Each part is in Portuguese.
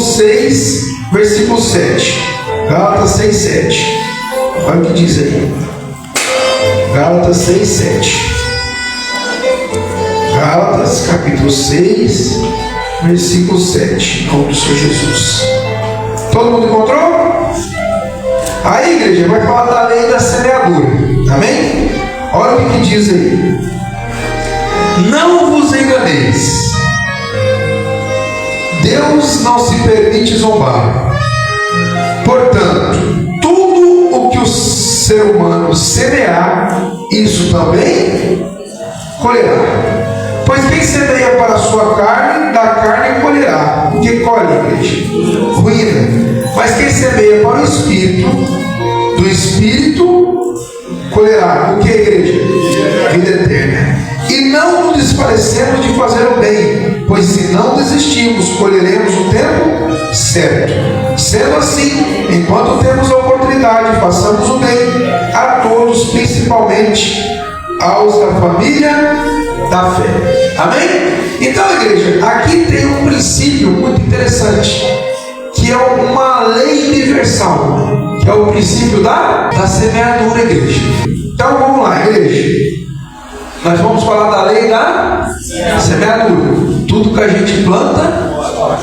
6, versículo 7. Gálatas 6, 7. Olha o que diz aí. Gálatas 6, 7. Gálatas, capítulo 6, versículo 7. Em nome do Senhor Jesus. Todo mundo encontrou? Aí, igreja, vai falar da lei da semeadura. Amém? Olha o que diz aí. Não vos enganeis. Deus não se permite zombar. Portanto, tudo o que o ser humano semear, isso também colherá. Pois quem semeia para a sua carne, da carne colherá. O que colhe, igreja? Ruína. Mas quem semeia para o Espírito, do Espírito colherá. O que, igreja? Vida eterna. E não nos desfalecemos de fazer o bem, pois se não desistirmos, colheremos o tempo certo. Sendo assim, enquanto temos a oportunidade, façamos o bem a todos, principalmente aos da família da fé. Amém? Então, igreja, aqui tem um princípio muito interessante, que é uma lei universal, que é o princípio da semeadura, igreja. Então, vamos lá, igreja. Nós vamos falar da lei da semeadura. Tudo que a gente planta,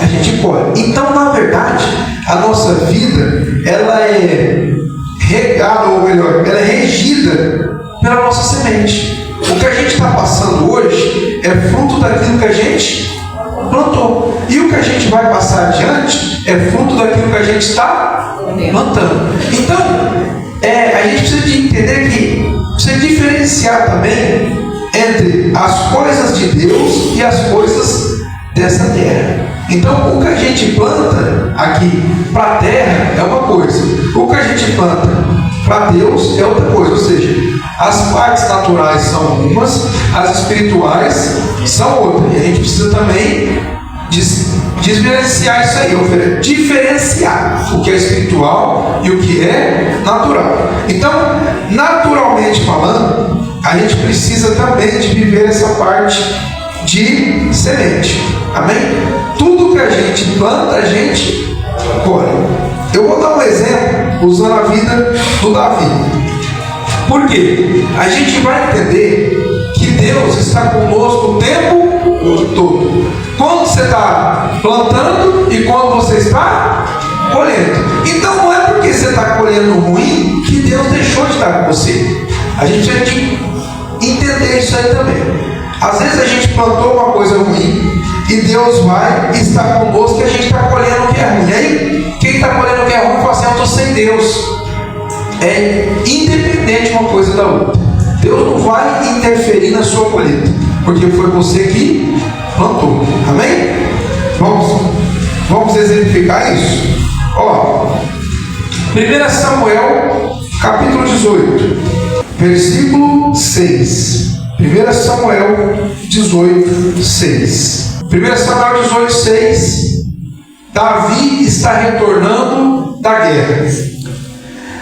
a gente colhe. Então, na verdade, a nossa vida, ela é regada, ou melhor, ela é regida pela nossa semente. O que a gente está passando hoje é fruto daquilo que a gente plantou. E o que a gente vai passar adiante é fruto daquilo que a gente está plantando. Então, a gente precisa de entender que precisa diferenciar também entre as coisas de Deus e as coisas dessa terra. Então, o que a gente planta aqui para a terra é uma coisa, o que a gente planta para Deus é outra coisa. Ou seja, as partes naturais são umas, as espirituais são outras. E a gente precisa também diferenciar isso aí, diferenciar o que é espiritual e o que é natural. Então, naturalmente falando, a gente precisa também de viver essa parte de semente. Amém? Tudo que a gente planta, a gente colhe. Eu vou dar um exemplo usando a vida do Davi. Por quê? A gente vai entender que Deus está conosco o tempo todo. Quando você está plantando e quando você está colhendo. Então não é porque você está colhendo ruim que Deus deixou de estar com você. A gente tem que entender isso aí também. Às vezes a gente plantou uma coisa ruim e Deus vai e está conosco e a gente está colhendo o que é ruim. E aí, quem está colhendo o que é ruim fala assim: eu estou sem Deus. É independente uma coisa da outra. Deus não vai interferir na sua colheita, porque foi você que plantou. Amém? Vamos exemplificar isso. Ó, 1 Samuel capítulo 18, versículo 6. 1 Samuel 18, 6. 1 Samuel 18, 6. Davi está retornando da guerra.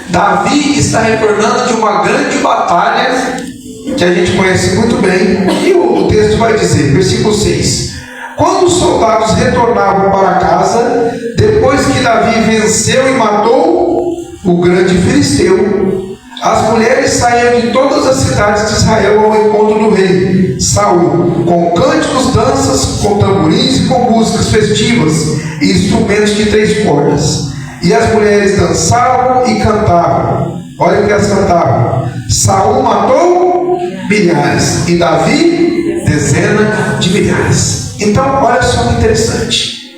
Davi está retornando de uma grande batalha que a gente conhece muito bem. E o texto vai dizer, versículo 6. Quando os soldados retornavam para casa, depois que Davi venceu e matou o grande filisteu, as mulheres saíam de todas as cidades de Israel ao encontro do rei Saul, com cânticos, danças, com tamborins e com músicas festivas e instrumentos de 3 cordas. E as mulheres dançavam e cantavam. Olha o que elas cantavam: Saul matou milhares e Davi dezenas de milhares. Então, olha só que interessante.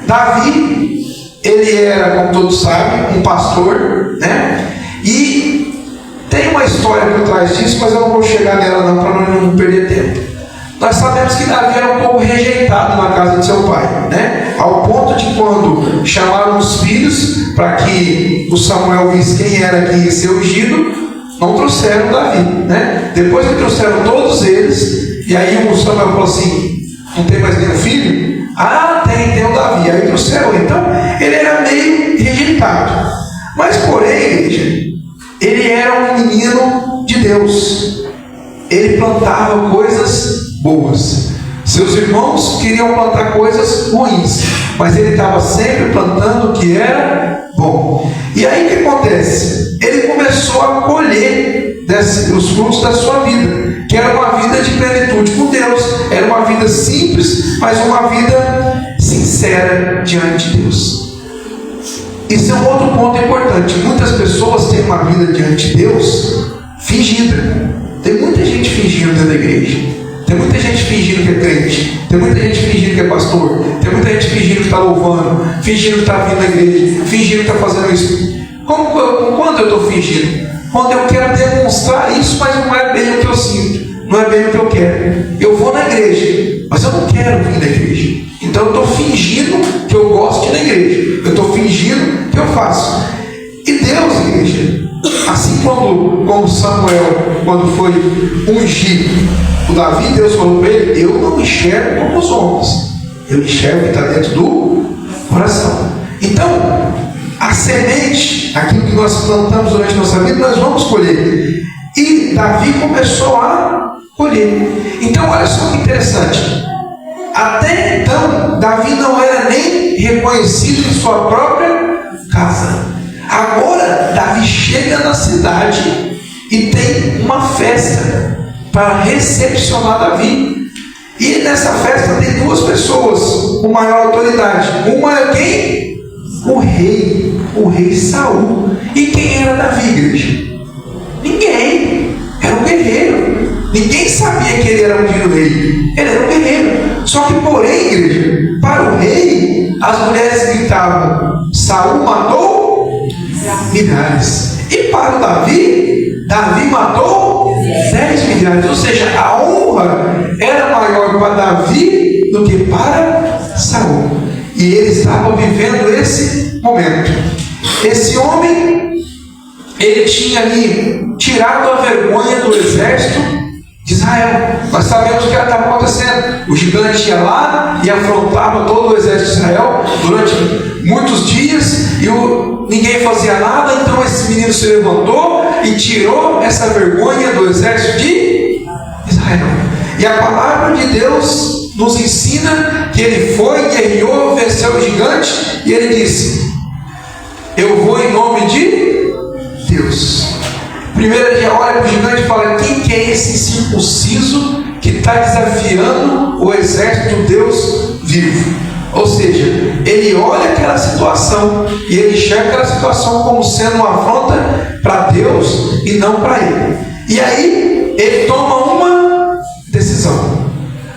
Davi, ele era, como todos sabem, um pastor, né? E tem uma história por trás disso, mas eu não vou chegar nela não, para não perder tempo. Nós sabemos que Davi era um pouco rejeitado na casa de seu pai, né? Ao ponto de quando chamaram os filhos para que o Samuel visse quem era que ia ser ungido, não trouxeram Davi, né? Depois que trouxeram todos eles, e aí o Samuel falou assim: não tem mais nenhum filho? Ah, tem o Davi. Aí trouxeram. Então ele era meio rejeitado, mas porém, igreja, ele era um menino de Deus. Ele plantava coisas boas. Seus irmãos queriam plantar coisas ruins, mas ele estava sempre plantando o que era bom. E aí o que acontece? Ele começou a colher os frutos da sua vida, que era uma vida de plenitude com Deus, era uma vida simples, mas uma vida sincera diante de Deus. Isso é um outro ponto importante. Muitas pessoas têm uma vida diante de Deus fingida. Tem muita gente fingindo dentro da igreja. Tem muita gente fingindo que é crente. Tem muita gente fingindo que é pastor. Tem muita gente fingindo que está louvando, fingindo que está vindo na igreja, fingindo que está fazendo isso. Quando eu estou fingindo? Quando eu quero demonstrar isso, mas não é bem o que eu sinto, não é bem o que eu quero. Eu vou na igreja, mas eu não quero vir na igreja. Então eu estou fingindo que eu gosto de ir na igreja. Eu estou fingindo que eu faço. E Deus, igreja, assim como Samuel, quando foi ungir o Davi, Deus falou para ele: eu não enxergo como os homens, eu enxergo o que está dentro do coração. Então, a semente, aquilo que nós plantamos durante a nossa vida, nós vamos colher. E Davi começou a colher. Então, olha só que interessante. Até então, Davi não era nem reconhecido em sua própria casa. Agora, Davi chega na cidade e tem uma festa para recepcionar Davi. E nessa festa tem duas pessoas com maior autoridade. Uma é quem? O rei Saul. E quem era Davi, igreja? Ninguém. Era um guerreiro. Ninguém sabia que ele era ungido rei. Ele era um guerreiro. Só que, porém, igreja, para o rei, as mulheres gritavam: Saul matou milhares. E para o Davi, Davi matou 10 milhares. Ou seja, a honra era maior para Davi do que para Saul. E ele estava vivendo esse momento. Esse homem, ele tinha ali tirado a vergonha do exército de Israel. Nós sabemos o que estava acontecendo. O gigante ia lá e afrontava todo o exército de Israel durante muitos dias e ninguém fazia nada. Então esse menino se levantou e tirou essa vergonha do exército de Israel. E a palavra de Deus nos ensina que ele foi, guerreou, venceu o gigante e ele disse: eu vou em nome de Deus. Primeiro ele olha para o gigante e fala: quem que é esse incircunciso que está desafiando o exército do Deus vivo? Ou seja, ele olha aquela situação e ele enxerga aquela situação como sendo uma afronta para Deus e não para ele. E aí ele toma uma decisão.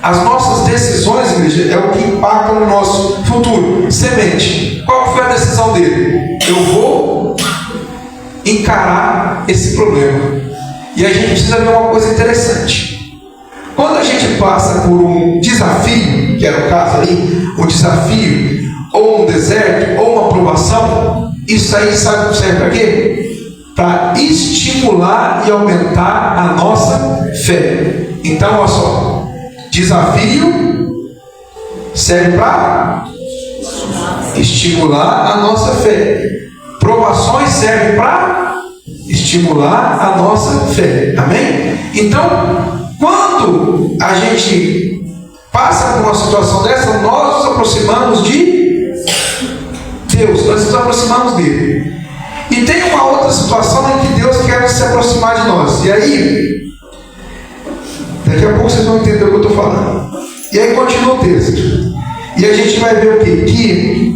As nossas decisões, igreja, é o que impacta no nosso futuro. Semente. Qual foi a decisão dele? Eu vou encarar esse problema. E a gente precisa ver uma coisa interessante. Quando a gente passa por um desafio, que era o caso ali, um desafio, ou um deserto, ou uma provação, isso aí sabe o que serve para quê? Para estimular e aumentar a nossa fé. Então, olha só. Desafio serve para estimular a nossa fé. Provações servem para estimular a nossa fé. Amém? Então, quando a gente passa por uma situação dessa, nós nos aproximamos de Deus, nós nos aproximamos dele. E tem uma outra situação em que Deus quer se aproximar de nós. E aí, daqui a pouco vocês vão entender o que eu estou falando. E aí continua o texto. E a gente vai ver o quê? Que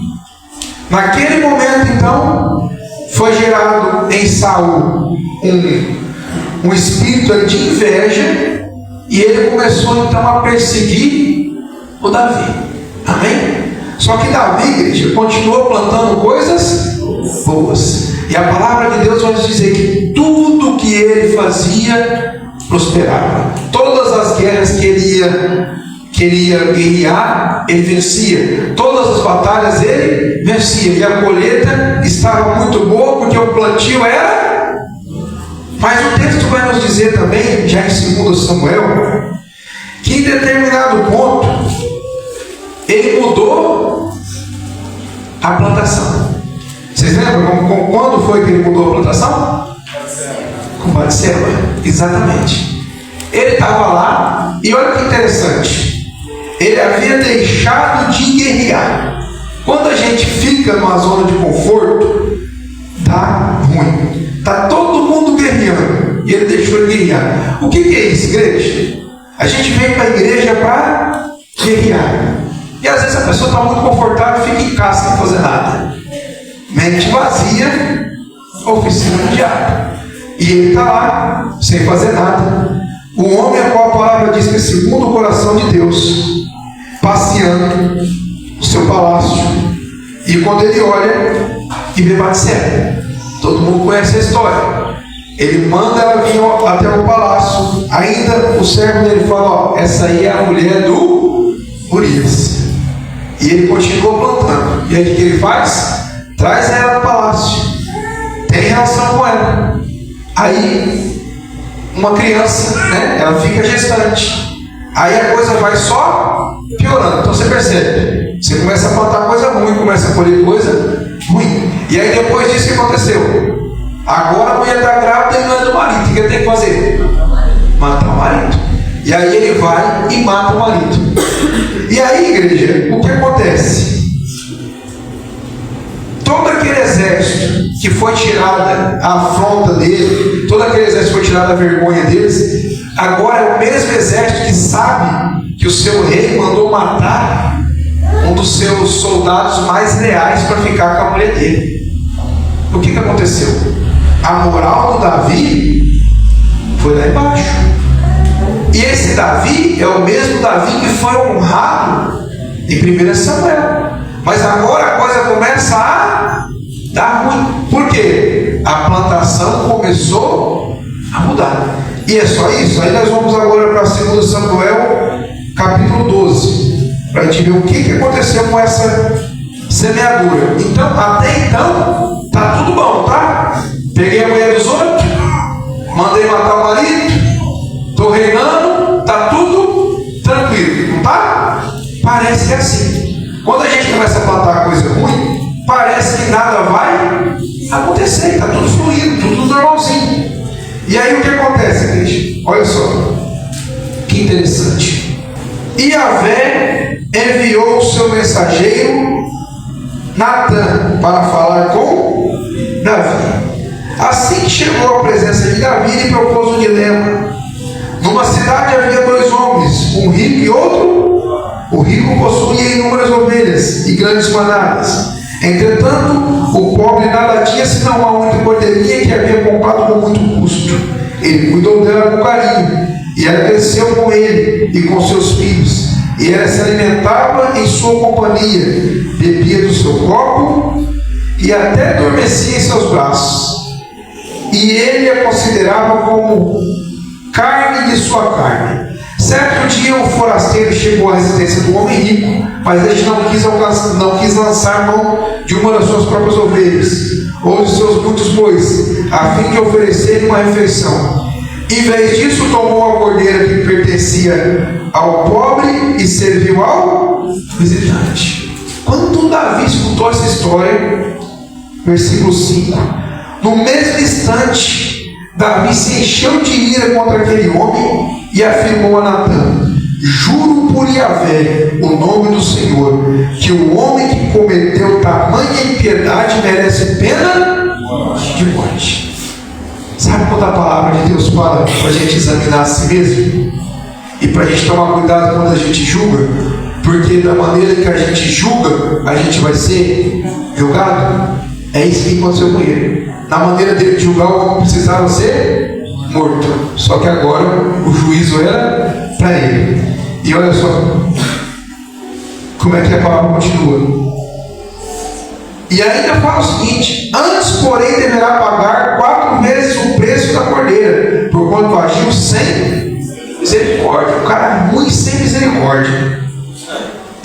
naquele momento, então, foi gerado em Saul um espírito de inveja. E ele começou então a perseguir o Davi. Amém? Só que Davi, igreja, continuou plantando coisas boas. E a palavra de Deus vai nos dizer que tudo que ele fazia prosperava. Todas as guerras que ele ia guerrear, ele vencia. Todas as batalhas ele vencia. E a colheita estava muito boa porque o plantio era. Mas o texto vai nos dizer também, já em 2 Samuel, que em determinado ponto ele mudou a plantação. Vocês lembram quando foi que ele mudou a plantação? Com Batseba, exatamente. Ele estava lá e olha que interessante. Ele havia deixado de guerrear. Quando a gente fica numa zona de conforto, dá ruim. Está todo mundo guerreando e ele deixou ele guerrear. O que é isso, igreja? A gente vem para a igreja para guerrear. E às vezes a pessoa está muito confortável e fica em casa sem fazer nada. Mente vazia, oficina do diabo. E ele está lá, sem fazer nada. O homem a qual a palavra diz que é segundo o coração de Deus, passeando no seu palácio. E quando ele olha e vê Batseba, todo mundo conhece a história. Ele manda ela vir até o palácio. Ainda o servo dele fala: ó, essa aí é a mulher do Urias. E ele continua plantando. E aí o que ele faz? Traz ela ao palácio, tem relação com ela. Aí uma criança, né, ela fica gestante. Aí a coisa vai só piorando. Então você percebe, você começa a plantar coisa ruim, começa a colher coisa ruim. E aí depois disso o que aconteceu? Agora a mulher está grávida e não é do marido. O que ele tem que fazer? Matar o marido. E aí ele vai e mata o marido. E aí, igreja, o que acontece? Todo aquele exército que foi tirada a afronta dele, todo aquele exército foi tirado a vergonha deles, agora é o mesmo exército que sabe que o seu rei mandou matar um dos seus soldados mais leais para ficar com a mulher dele. O que aconteceu? A moral do Davi foi lá embaixo. E esse Davi é o mesmo Davi que foi honrado em 1 Samuel. Mas agora a coisa começa a dar ruim. Por quê? A plantação começou a mudar. E é só isso? Aí nós vamos agora para 2 Samuel, capítulo 12, para a gente ver o que aconteceu com essa semeadura. Então, até então, tá tudo bom, tá? Peguei a mulher dos outros, mandei matar o marido, estou reinando, tá tudo tranquilo, não tá? Parece que é assim. Quando a gente começa a plantar coisa ruim, parece que nada vai acontecer, está tudo fluindo, tudo normalzinho. E aí o que acontece, igreja? Olha só, que interessante. E Yahvé enviou o seu mensageiro Natã para falar com Davi. Assim que chegou à presença de Davi, ele propôs um dilema. Numa cidade havia dois homens, um rico e outro. O rico possuía inúmeras ovelhas e grandes manadas. Entretanto, o pobre nada tinha senão uma única cordeirinha que havia comprado com muito custo. Ele cuidou dela com carinho, e ela cresceu com ele e com seus filhos, e ela se alimentava em sua companhia, bebia do seu copo e até adormecia em seus braços. E ele a considerava como carne de sua carne. Certo dia um forasteiro chegou à residência do homem rico, mas este não quis lançar mão de uma das suas próprias ovelhas, ou de seus muitos bois, a fim de oferecer-lhe uma refeição. Em vez disso, tomou a cordeira que pertencia ao pobre e serviu ao visitante. Quando Davi escutou essa história, versículo 5, no mesmo instante, Davi se encheu de ira contra aquele homem e afirmou a Natã: juro por Yahvé, o nome do Senhor, que o homem que cometeu tamanha impiedade merece pena de morte. Sabe quando a palavra de Deus fala para a gente examinar a si mesmo? E para a gente tomar cuidado quando a gente julga? Porque da maneira que a gente julga, a gente vai ser julgado. É isso que aconteceu com ele. Na maneira dele de julgar, o homem precisava ser morto. Só que agora o juízo era para ele. E olha só como é que a palavra continua. E ainda fala o seguinte: antes, porém, deverá pagar 4 vezes o preço da cordeira, porquanto agiu sem misericórdia. O cara é ruim sem misericórdia.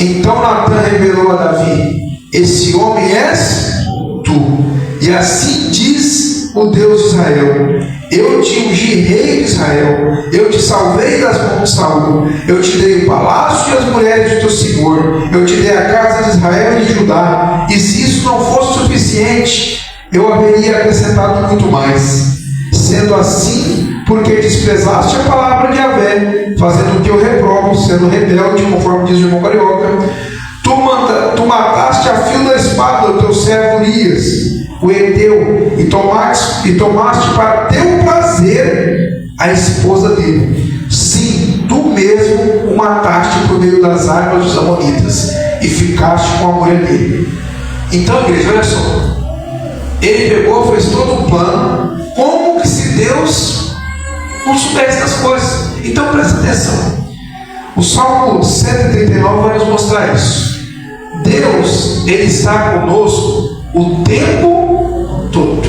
Então Natã revelou a Davi: esse homem és tu. E assim diz o Deus de Israel: eu te ungi rei de Israel, eu te salvei das mãos de Saul, eu te dei o palácio e as mulheres do teu senhor, eu te dei a casa de Israel e de Judá, e se isso não fosse suficiente, eu haveria acrescentado muito mais. Sendo assim, porque desprezaste a palavra de Yahvé, fazendo o que eu reprovo, sendo rebelde, conforme diz o irmão carioca, tu tu mataste a fio da espada o teu servo Urias, o heteu, e tomaste para teu prazer a esposa dele. Sim, tu mesmo o mataste por meio das armas dos amonitas, e ficaste com a mulher dele. Então, igreja, olha só, ele pegou, fez todo um plano, como que se Deus não soubesse das coisas. Então presta atenção, o Salmo 139 vai nos mostrar isso. Deus, ele está conosco o tempo todo.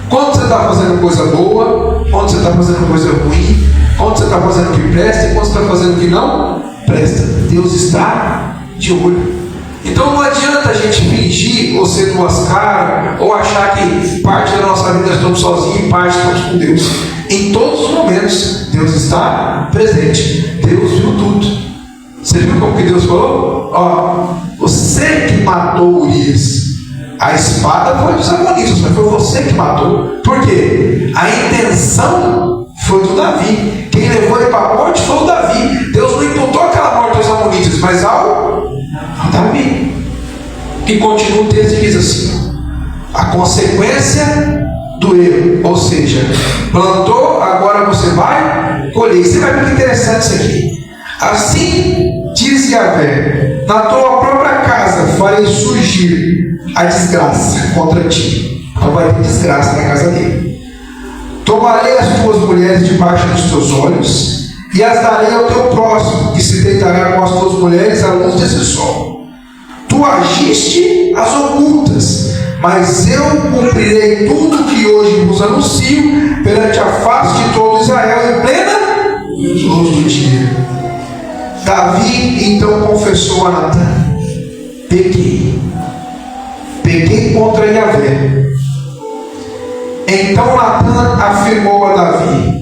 Quando você está fazendo coisa boa, quando você está fazendo coisa ruim, quando você está fazendo o que presta e quando você está fazendo o que não presta, Deus está de olho. Então não adianta a gente fingir ou ser duas caras, ou achar que parte da nossa vida estamos sozinhos e parte estamos com Deus. Em todos os momentos Deus está presente. Deus viu tudo. Você viu como que Deus falou? Ó, você que matou Urias. A espada foi dos amonitas, mas foi você que matou. Por quê? A intenção foi do Davi. Quem levou ele para a morte foi o Davi. Deus não imputou aquela morte aos amonitas, mas ao Davi. E continua o texto e diz assim: a consequência do erro, ou seja, plantou, agora você vai colher. Você vai ver que interessante isso aqui. Assim diz Yahvé: na tua própria casa farei surgir a desgraça contra ti. Então vai ter desgraça na casa dele. Tomarei as tuas mulheres debaixo dos teus olhos e as darei ao teu próximo, que se deitará com as tuas mulheres à luz desse sol. Tu agiste as ocultas, mas eu cumprirei tudo que hoje vos anuncio perante a face de todo Israel em plena luz do dia. Davi então confessou a Natã: pequei contra Yahvé. Então Natã afirmou a Davi: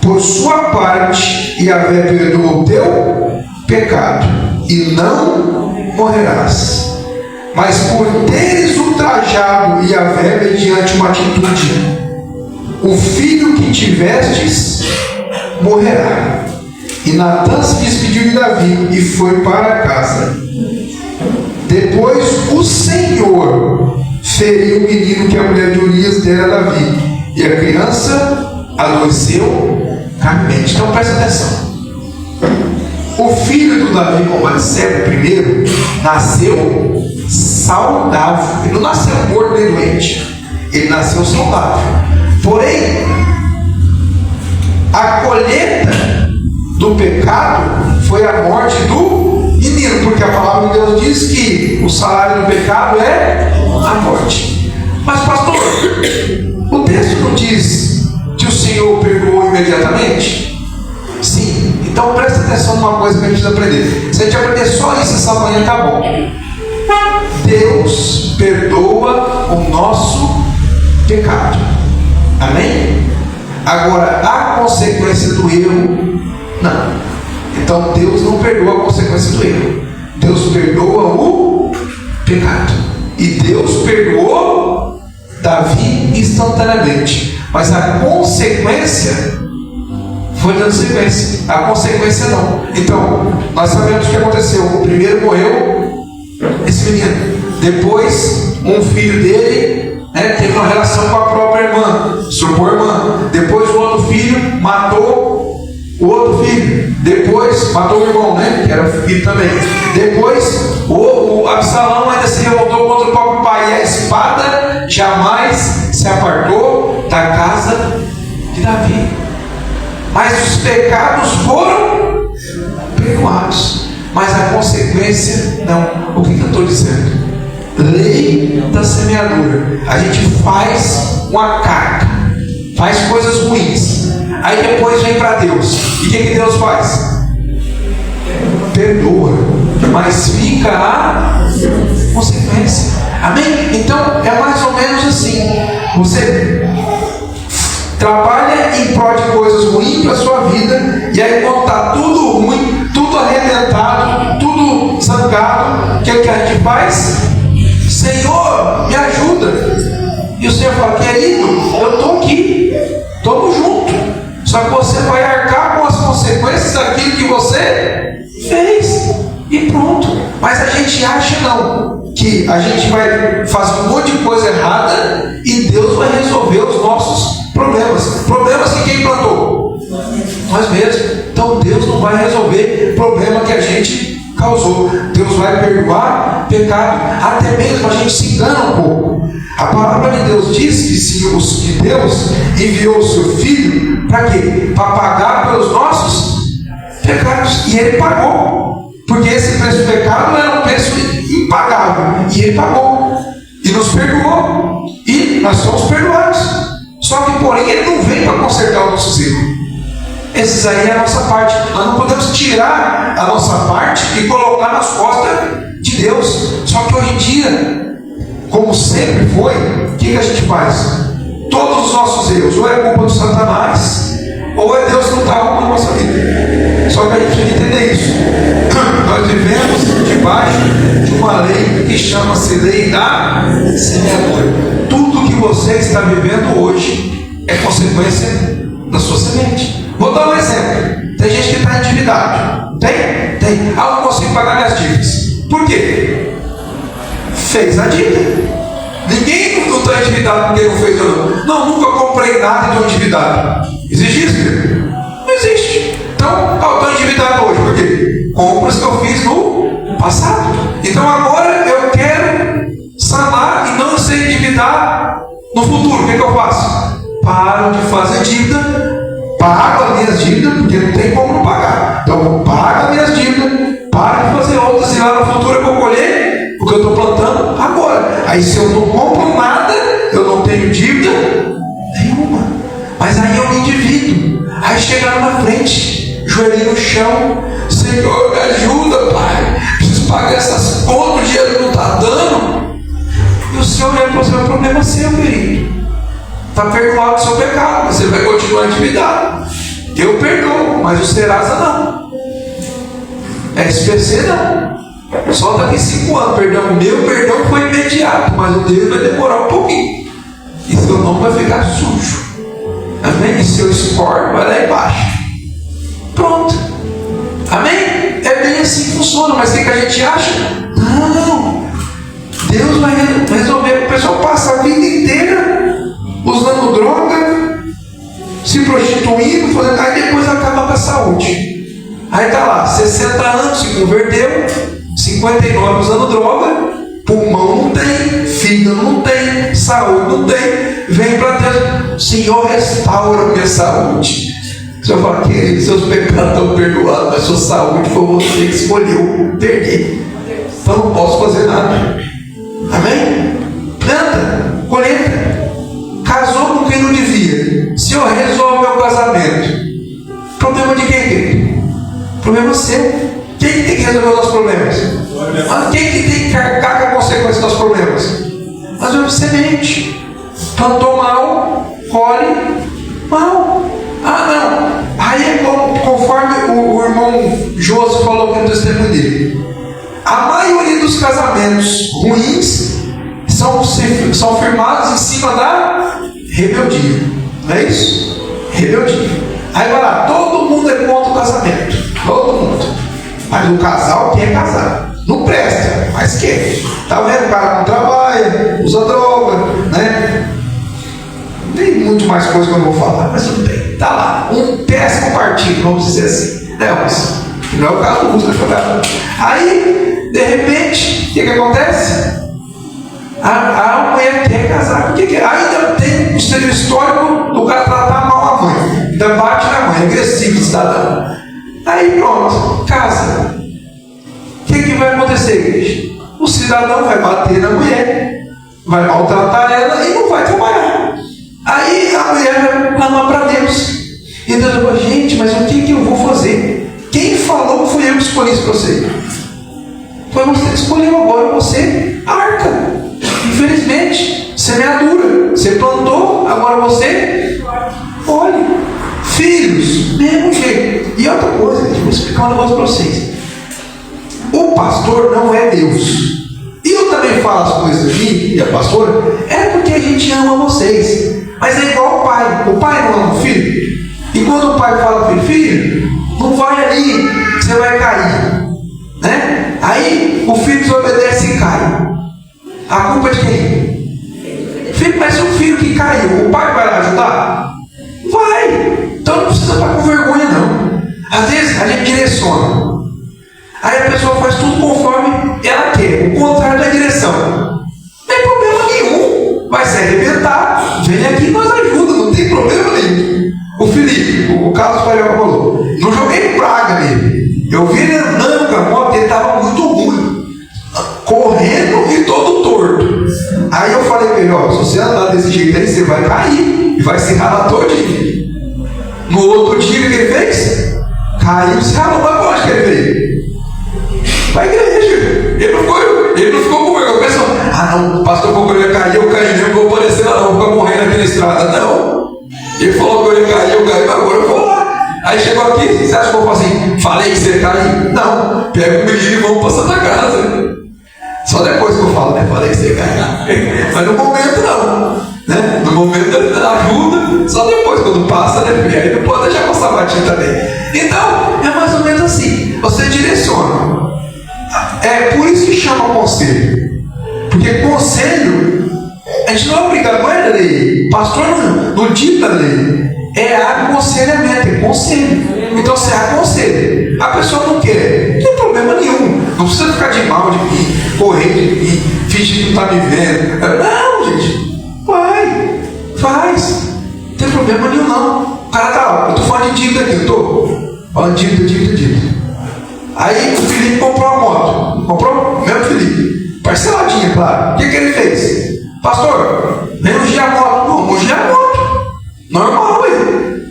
por sua parte, Yahvé perdoou o teu pecado e não morrerás. Mas por teres ultrajado Yahvé mediante uma atitude, o filho que tivestes morrerá. E Natã se despediu de Davi e foi para casa. Depois o Senhor feriu o menino que a mulher de Urias dera a Davi, e a criança adoeceu gravemente. Então presta atenção. O filho do Davi, como Batseba, primeiro, nasceu saudável. Ele não nasceu morto nem doente, ele nasceu saudável. Porém, a colheita do pecado foi a morte do menino, porque a palavra de Deus diz que o salário do pecado é a morte. Mas pastor, o texto não diz que o Senhor perdoou imediatamente? Sim. Então presta atenção numa coisa que a gente precisa aprender. Se a gente aprender só isso essa manhã, tá bom. Deus perdoa o nosso pecado. Amém? Agora, a consequência do erro, não. Então Deus não perdoa a consequência do erro. Deus perdoa o pecado. E Deus perdoou Davi instantaneamente. Mas a consequência foi dando sequência. A consequência não. Então, nós sabemos o que aconteceu. O primeiro morreu esse menino. Depois, um filho dele teve uma relação com a própria irmã, estrupou a irmã. Depois, o outro filho matou o outro filho. Depois, matou o irmão, que era filho também. Depois, o Absalão ainda se revoltou contra o próprio pai. E a espada jamais se apartou da casa de Davi. Mas os pecados foram perdoados. Mas a consequência, não. O que eu estou dizendo? Lei da semeadura. A gente faz uma carga, faz coisas ruins, aí depois vem para Deus. E o que Deus faz? Perdoa, mas fica a consequência. Amém? Então é mais ou menos assim. Você trabalha em prol de coisas ruins para a sua vida, e aí quando está tudo ruim, tudo arrebentado, tudo zangado, o que a gente faz? Senhor, me ajuda. E o Senhor fala: querido, eu estou aqui, estamos juntos. Só que você vai arcar com as consequências daquilo que você fez. e pronto. Mas a gente acha não, que a gente vai fazer um monte de coisa errada e Deus vai resolver os nossos problemas. Problemas que quem plantou? Nós mesmos. Então Deus não vai resolver problema que a gente causou. Deus vai perdoar pecado. Até mesmo a gente se engana um pouco. A palavra de Deus diz que Deus enviou o seu Filho para quê? Para pagar pelos nossos pecados. E Ele pagou. Porque esse preço do pecado era um preço impagável. E Ele pagou. E nos perdoou. E nós somos perdoados. Só que, porém, Ele não vem para consertar os nossos erros. Esses aí é a nossa parte. Nós não podemos tirar a nossa parte e colocar nas costas de Deus. Só que hoje em dia, como sempre foi, o que a gente faz? Todos os nossos erros, ou é culpa do Satanás, ou é Deus que não está arrumando a nossa vida. Só que a gente precisa entender isso. Nós vivemos debaixo de uma lei que chama-se lei da semeadura. Tudo que você está vivendo hoje é consequência da sua semente. Vou dar um exemplo. Tem gente que está endividado. Tem? Tem. Ah, eu não consigo pagar minhas dívidas. Por quê? Fez a dívida. Ninguém não está endividado porque não fez nada. Não, nunca comprei nada e estou endividado. Existe isso? Não existe. Então, eu estou endividado hoje. Por quê? Compras que eu fiz no passado. Então agora eu quero sanar e não ser endividado no futuro. O que eu faço? Paro de fazer dívida. Pago as minhas dívidas, porque não tem como não pagar. Então eu pago as minhas dívidas, paro de fazer outras, e lá no futuro eu vou colher o que eu estou plantando agora. Aí se eu não compro nada, eu não tenho dívida nenhuma. Mas aí eu me endivido. Aí chegaram na frente, joelhinho no chão. Senhor, me ajuda, Pai. Preciso pagar essas contas, o dinheiro não está dando. E o Senhor olha para você, o problema é seu, querido. Está perdoado o seu pecado, você vai continuar endividado. Eu perdoo, mas o Serasa não. SPC não. Só daqui 5 anos, perdão. Meu perdão foi imediato, mas o dele vai demorar um pouquinho. E seu nome vai ficar sujo. Amém? E seu score vai lá embaixo. Pronto. Amém? É bem assim que funciona, mas o que a gente acha? Não. Deus vai resolver. O pessoal passa a vida inteira usando droga, se prostituindo, fazendo, aí depois acaba com a saúde. Aí está lá, 60 anos, se converteu, 59 usando droga, pulmão não tem, fígado não tem, saúde não tem, vem para Deus, Senhor, restaura minha saúde. O Senhor fala, querido, seus pecados estão perdoados, mas sua saúde foi você que escolheu perder. Então não posso fazer nada. Amém? Planta, colheita. Casou com quem não devia. Senhor, resolve meu casamento. Problema de quem, querido? Problema seu. Quem tem que resolver os nossos problemas? Mas quem que tem que carregar com a consequência dos nossos problemas? Mas é semente. Plantou mal, colhe mal. Ah, não. Aí é conforme o irmão Josi falou aqui no testemunho dele. A maioria dos casamentos ruins são firmados em cima da rebeldia. Não é isso? Rebeldia. Aí vai lá, todo mundo é contra o casamento. Todo mundo. Mas o casal quer casar. Não presta, mas quer. Tá vendo? O cara não trabalha, usa droga, né? Tem muito mais coisa que eu não vou falar, mas tudo bem. Tá lá. Um péssimo partido, vamos dizer assim. Não é o caso do música jogar. Aí, de repente, o que acontece? A mulher quer casar. Por que quer? Ainda tem o histórico do cara tratar mal a mãe. Ainda bate na mãe, agressivo, cidadão. Aí pronto, casa. O que vai acontecer, igreja? O cidadão vai bater na mulher, vai maltratar ela e não vai trabalhar. Aí a mulher vai clamar para Deus. E Deus fala, gente, mas o que eu vou fazer? Quem falou que fui eu que escolhi isso para você? Foi você que escolheu, agora você arca. Infelizmente, semeadura. Você plantou, agora você olhe. Filhos, mesmo jeito. E outra coisa, eu vou explicar um negócio para vocês. O pastor não é Deus. E eu também falo as coisas aqui, e a pastora, é porque a gente ama vocês. Mas é igual o pai. O pai não ama o filho. E quando o pai fala para o filho, não vai ali, você vai cair. Né? o filho desobedece e cai. A culpa é de quem? Filho, mas se o filho que caiu, o pai vai lá ajudar? Vai! Então não precisa estar com vergonha, não. Às vezes a gente direciona. Aí a pessoa faz tudo conforme ela quer, o contrário da direção. Não tem problema nenhum. Vai se arrebentar, vem aqui e nós ajuda, não tem problema nenhum. O Felipe, o Carlos Carioca falou, não joguei praga nele. Eu vi ele andando com a moto, ele estava muito ruim, correndo e todo torto. Aí eu falei para ele, ó, se você andar desse jeito aí, você vai cair e vai se ralar todinho. No outro dia, o que ele fez? Caiu e se ralou. Mas onde que ele veio? Para a igreja. Ele não ficou com vergonha. Pensou, não, o pastor falou que eu ia cair, eu caí mesmo, vou aparecer lá não, vou ficar morrendo aqui na estrada. Não. Ele falou que eu ia cair, eu caí, mas agora eu vou lá. Aí chegou aqui, você acha que eu vou falar assim, falei que você caiu? Não, pega o menino e vamos para Santa Casa. Só depois que eu falo, né? Falei que você caiu. Mas no momento não. Né? No momento da ajuda, só depois quando passa, né? Aí não pode deixar passar batido também. Então, é mais ou menos assim. Você direciona. É por isso que chama conselho. Porque conselho, a gente não é obrigado, não é lei. Pastor não dita lei. É aconselhamento, é conselho. Então você aconselha. A pessoa não quer, não tem problema nenhum. Não precisa ficar de mal de mim, correr de mim, fingir que não está me vendo. Não, gente. Vai, faz. Não tem problema nenhum, não. O cara tá lá, eu estou falando de dívida aqui, eu estou falando de dívida. Aí o Felipe comprou uma moto. Comprou? Mesmo Felipe. Parceladinha, claro. O que ele fez? Pastor, vem ungir a moto. Não, ungir a moto. Normal, ele.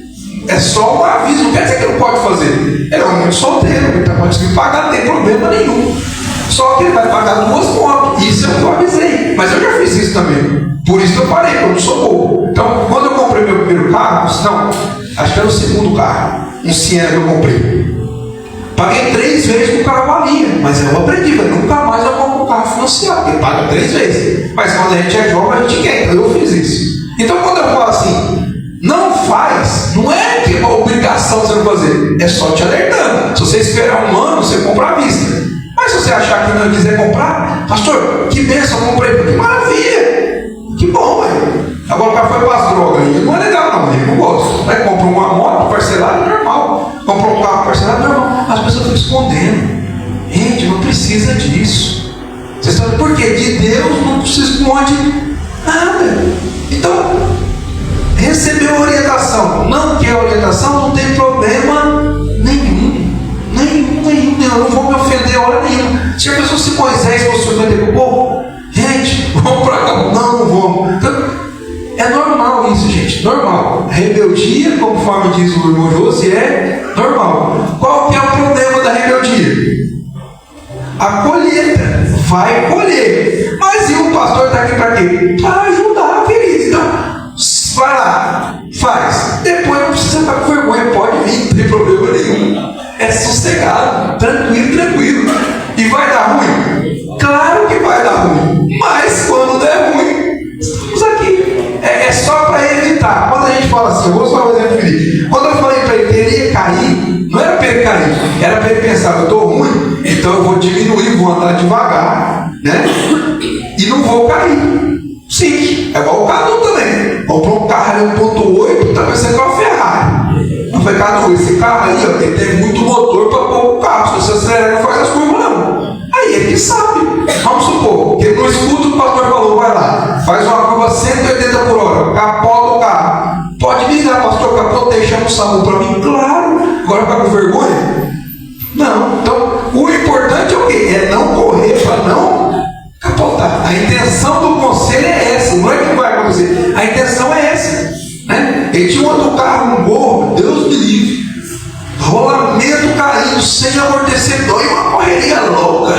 É só um aviso, não quer dizer que ele não pode fazer. Ele é um muito solteiro, ele está conseguindo pagar, não tem problema nenhum. Só que ele vai pagar 2 motos. Isso é o que eu avisei. Mas eu já fiz isso também. Por isso que eu parei, porque eu não sou bobo. Então, quando eu comprei meu primeiro carro, não, acho que era o segundo carro, um Siena que eu comprei. Paguei 3 vezes que o carro valia, mas eu aprendi, nunca mais eu compro um carro financiado, porque paga 3 vezes. Mas quando a gente é jovem, a gente quer, então eu fiz isso. Então, quando eu falo assim, não faz, não é que é uma obrigação você não fazer, é só te alertando. Se você esperar um ano, você compra à vista. Mas se você achar que não quiser comprar, pastor, que bênção, eu comprei, que maravilha, que bom, velho. Agora o cara foi para as drogas, não é legal não, eu não gosto. Aí comprou uma moto parcelada, normal. Comprou um carro parcelado, normal. As pessoas ficam escondendo. Gente, não precisa disso. Vocês sabem por quê? De Deus não se esconde nada. Então, recebeu orientação, não quer orientação, não tem problema nenhum. Eu não vou me ofender a hora nenhuma. Se a pessoa, se Moisés fosse ofender com o povo, gente, vamos para cá. Não vamos. Então, é normal isso, gente, normal. Rebeldia, conforme diz o irmão Josi, é normal. Qual que é o problema da rebeldia? A colheita. Vai colher. Mas e o pastor está aqui para quê? Para ajudar, querido. Então, vai lá, faz. Depois não precisa estar com vergonha, pode vir, não tem problema nenhum. É sossegado, tranquilo. E vai dar ruim? Claro que vai dar ruim. Mas quando der ruim, estamos aqui. É só para evitar. Quando a gente fala assim, eu vou só fazer um Felipe. Quando eu falei para ele que ele ia cair, não era para ele cair, era para ele pensar, eu estou ruim, então eu vou diminuir, vou andar devagar, né? E não vou cair. Sim, é igual o Cadu também. Comprou um carro 1.8, tá pensando que é uma Ferrari. Eu falei, Cadu, esse carro aí, ó, ele tem muito motor para pôr o carro. Se você acelerar, não faz as curvas, não. Aí ele que sabe. Vamos supor que ele não escuta o que o pastor falou, vai lá, faz uma curva 180 por hora, capota o carro. Pode ligar, pastor, capota, deixando o SAMU para mim? Claro. Agora ficar com vergonha? Não. Então, o importante é o quê? É não correr para não capotar. A intenção do conselho é essa, não é que vai acontecer. A intenção é essa. Né? Ele tinha outro carro, um Gol, Deus me livre. Rolamento caindo, sem amortecedor e uma correria louca.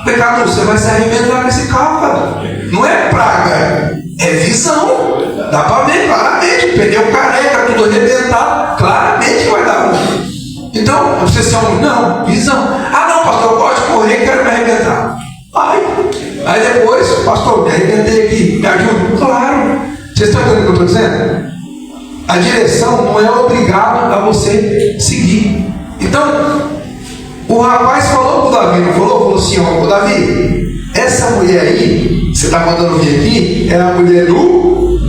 Pecado, você vai se arrebentar nesse carro, cara. Não é praga, é visão. Dá para ver claramente. O pneu careca, tudo arrebentado, claramente vai dar ruim. Então, você ser um. Não, visão. Ah, não, pastor, eu gosto de correr, quero me arrebentar. Vai. Aí depois, pastor, me arrebentei aqui, me ajuda. Claro. Vocês estão entendendo o que eu estou dizendo? A direção não é obrigada a você seguir. Então, O rapaz falou pro Davi, não falou? Falou assim, ó, Davi, essa mulher aí, que você está mandando vir aqui, é a mulher do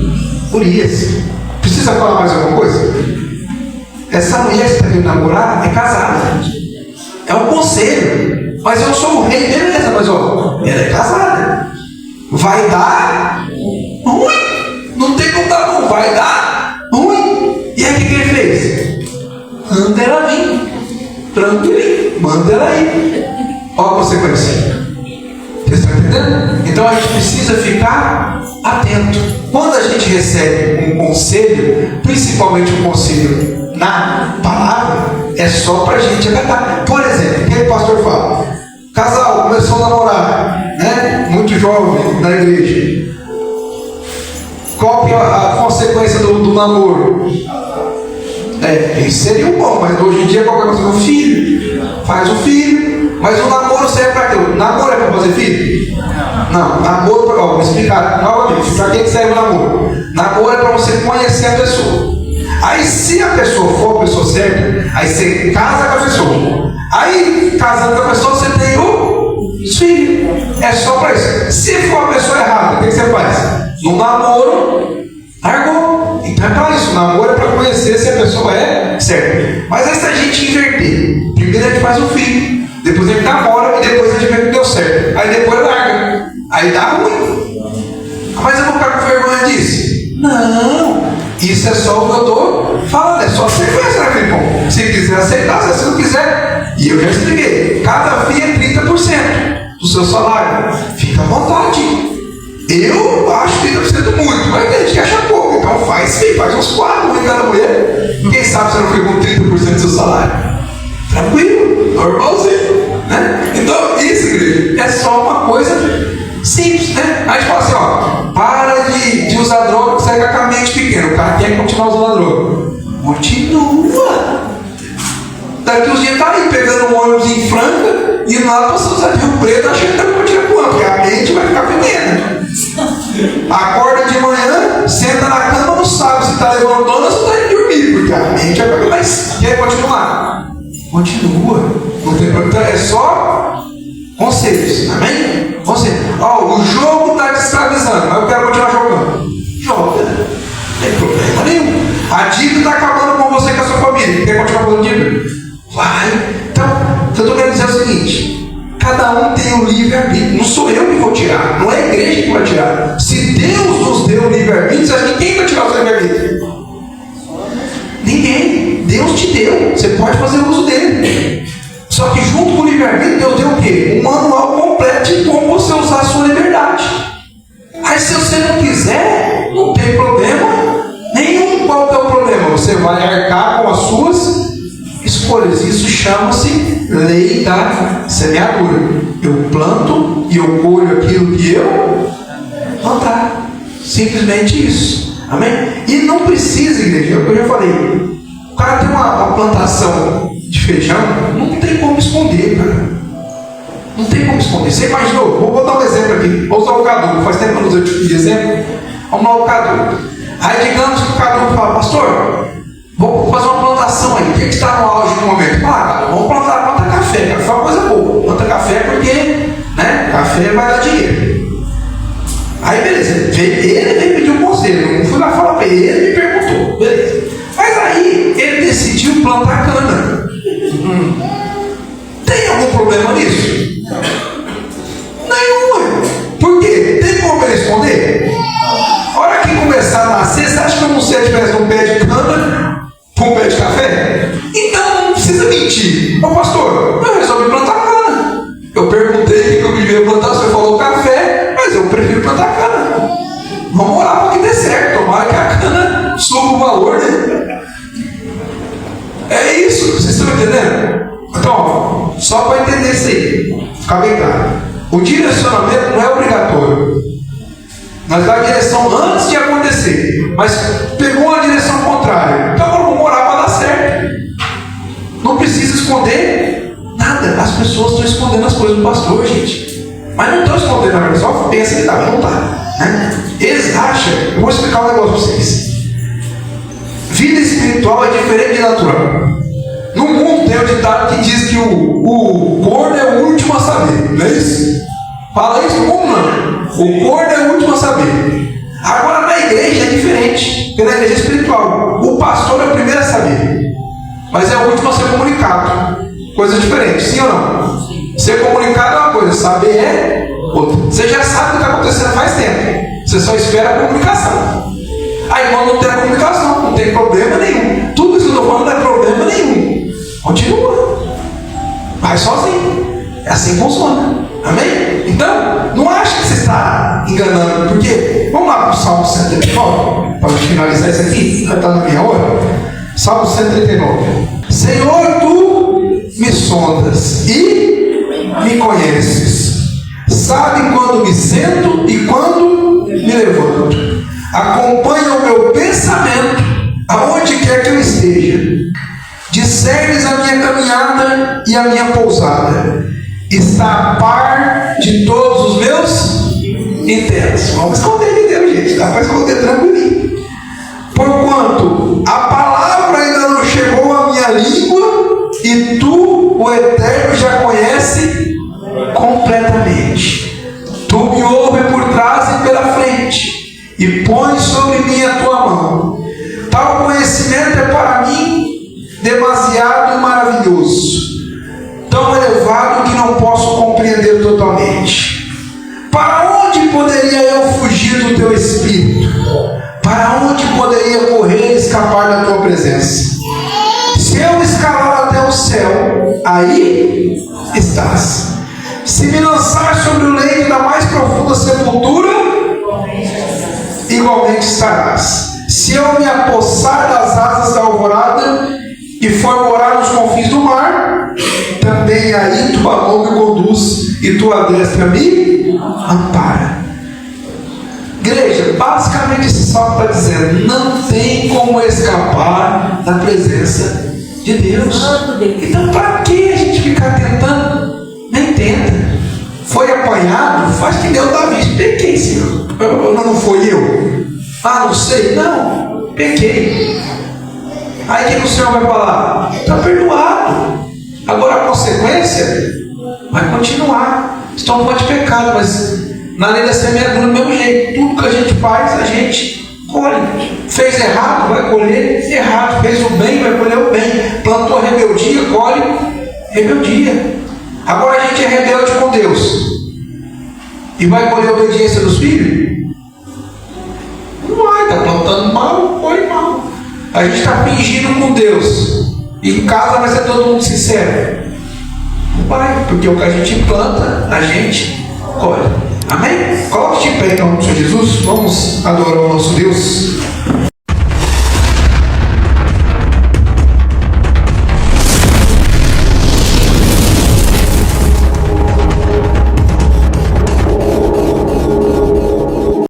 Urias. Precisa falar mais alguma coisa? Essa mulher que você está vindo namorar é casada. É um conselho. Mas eu sou o rei, beleza, mas ó, ela é casada. Vai dar ruim. Não tem como dar bom, vai dar ruim. E aí o que ele fez? Manda ela vir. Tranquilinho, manda ela ir. Olha a consequência. Vocês estão entendendo? Então a gente precisa ficar atento. Quando a gente recebe um conselho, principalmente um conselho na palavra, é só para a gente acatar. Por exemplo, o que o pastor fala? Casal começou a namorar, né? Muito jovem na igreja. Qual que é a consequência do namoro? Isso seria um bom, mas hoje em dia qualquer coisa, um filho, faz um filho, mas o namoro serve para quê? O namoro é para fazer filho? Não, namoro para, vou explicar novamente, para que serve o namoro? Namoro é para você conhecer a pessoa. Aí se a pessoa for a pessoa certa, aí você casa com a pessoa. Aí, casando com a pessoa, você tem os filhos. É só para isso. Se for a pessoa errada, o que você faz? No namoro, largou. Então é para isso. O namoro é para conhecer se a pessoa é certa. Mas aí se a gente inverter, primeiro a gente faz um filho, depois a gente namora e depois a gente vê que deu certo. Aí depois larga. Aí dá ruim. Mas eu vou ficar com vergonha disso? Não. Isso é só o que eu estou falando. É só você conhecer aquele ponto. Se quiser aceitar, se você não quiser. E eu já expliquei. Cada FII é 30% do seu salário. Fica à vontade. Eu acho 30% muito, mas tem gente que acha pouco. Então faz uns 4 em cada mulher. Quem sabe você não fica com 30% do seu salário? Tranquilo, normalzinho, né? Então isso, igreja, é só uma coisa simples, né? A gente fala assim, ó, para de usar droga que você é com a mente pequena. O cara quer continuar usando a droga. Continua. Daqui uns dias tá aí pegando um ônibus em Franca e lá para São José do Rio Preto achando que tá com tira com porque a mente vai ficar pequena. Acorda de manhã, senta na cama, não sabe se está levantando ou se está indo dormir, porque a mente vai ficar, mas quer continuar? Continua. Não tem problema. É só conselhos, amém? Conselhos. Ó, o jogo está te escravizando, mas eu quero continuar jogando. Joga. Não tem problema nenhum. A dívida está acabando com você e com a sua família. Quer continuar fazendo dívida? Vai. Então, eu estou querendo dizer o seguinte. Cada um tem o livre-arbítrio. Não sou eu que vou tirar. Não é a igreja que vai tirar. Se Deus nos deu o livre-arbítrio, você acha que quem vai tirar o seu livre-arbítrio? Ninguém. Deus te deu. Você pode fazer uso dele. Só que junto com o livre-arbítrio, Deus deu o quê? Um manual completo de como você usar a sua liberdade. Aí se você não quiser, não tem problema nenhum. Qual que é o problema? Você vai arcar com as suas escolhas. Isso chama-se lei da semeadura. Eu planto e eu colho aquilo que eu plantar. Simplesmente isso. Amém? E não precisa, igreja, eu já falei, o cara tem uma plantação de feijão, não tem como esconder, cara. Não tem como esconder. Você imaginou? Vou dar um exemplo aqui. Vou usar o Cadu. Faz tempo que eu não usei de exemplo. Vamos lá, o Cadu. Aí digamos que o Cadu fala, pastor, vou fazer uma plantação aí. O que está no auge no momento? Cara, vamos planta café. Café é uma coisa boa. Planta café porque, né? Café vai dar dinheiro. Aí beleza. Ele veio pedir um conselho. Não fui lá falar para ele. Ele me perguntou. Beleza. Mas aí ele decidiu plantar cana. Tem algum problema nisso? Nenhum. Por quê? Tem como ele esconder? A hora que começar a nascer, você acha que eu não sei a diferença de um pé de cana para um pé de café? Então não precisa mentir. Ô pastor, eu resolvi plantar cana. Eu perguntei o que eu devia plantar, você falou café, mas eu prefiro plantar cana. Vamos orar para que dê certo. Tomara que a cana suba o valor, né? É isso, vocês estão entendendo? Então, só para entender isso aí, ficar bem claro. O direcionamento não é obrigatório. Nós dá a direção antes de acontecer, mas pegou uma direção contrária. Então vamos orar para dar certo. Não precisa esconder nada. As pessoas estão escondendo as coisas do pastor, gente. Mas não estão escondendo, na verdade, só pensa que está, mas não está. Né? Eles acham, eu vou explicar um negócio para vocês. Vida espiritual é diferente de natural. No mundo tem o ditado ditado que diz que o corno é o último a saber, não é isso? Fala isso como não? O corno é o último a saber. Agora na igreja é diferente, porque na igreja espiritual, o pastor é o primeiro a saber, mas é o último a ser comunicado. Coisa diferente, sim ou não? Ser comunicado é uma coisa, saber é outra. Você já sabe o que está acontecendo faz tempo, você só espera a comunicação. Aí quando não tem a comunicação, não tem problema nenhum. Tudo isso que eu estou falando não é problema nenhum. Continua. Vai sozinho. É assim que funciona. Amém? Então, não acha que você está enganando. Porque, vamos lá para o Salmo 139, para finalizar isso aqui, vai estar na minha hora. Salmo 139. Senhor, tu me sondas e me conheces. Sabe quando me sento e quando me levanto. Acompanha o meu pensamento aonde quer que eu esteja. Discernes a minha caminhada e a minha pousada. Está a par de todos os meus intentos. Vamos esconder de Deus, gente. Dá para esconder tranquilinho. Porquanto a palavra ainda não chegou à minha língua, e tu, o Eterno, já conhece completamente. Tu me ouves por trás e pela frente, e põe sobre mim a tua mão. Tal conhecimento é para mim demasiado maravilhoso, tão elevado que não posso compreender totalmente. Para onde poderia eu fugir do teu espírito? Para onde poderia correr e escapar da tua presença? Se eu escalar até o céu, aí estás. Se me lançar sobre o leito da mais profunda sepultura, igualmente estarás. Se eu me apossar das asas da alvorada e for morar nos confins do mar, também aí tua mão me conduz e tua destra me ampara. Igreja, basicamente esse salmo está dizendo: não tem como escapar da presença de Deus. Então para que a gente ficar tentando? Nem tenta. Foi apanhado, faz que Deus dá vista. Pequei, Senhor. Não foi eu? Ah, não sei. Não, pequei. Aí o que o Senhor vai falar? Está perdoado. Agora a consequência vai continuar. Estão no de pecado, mas na lei da semeadura do mesmo jeito. Tudo que a gente faz, a gente colhe. Fez errado, vai colher errado. Fez o bem, vai colher o bem. Plantou rebeldia, colhe rebeldia. Agora a gente é rebelde com Deus e vai colher a obediência dos filhos? Não vai, está plantando mal, colhe mal. A gente está fingindo com Deus e em casa vai ser todo mundo sincero? Não vai, porque o que a gente planta, a gente colhe. Amém? Coloque de pé em nome de Jesus. Vamos adorar o nosso Deus.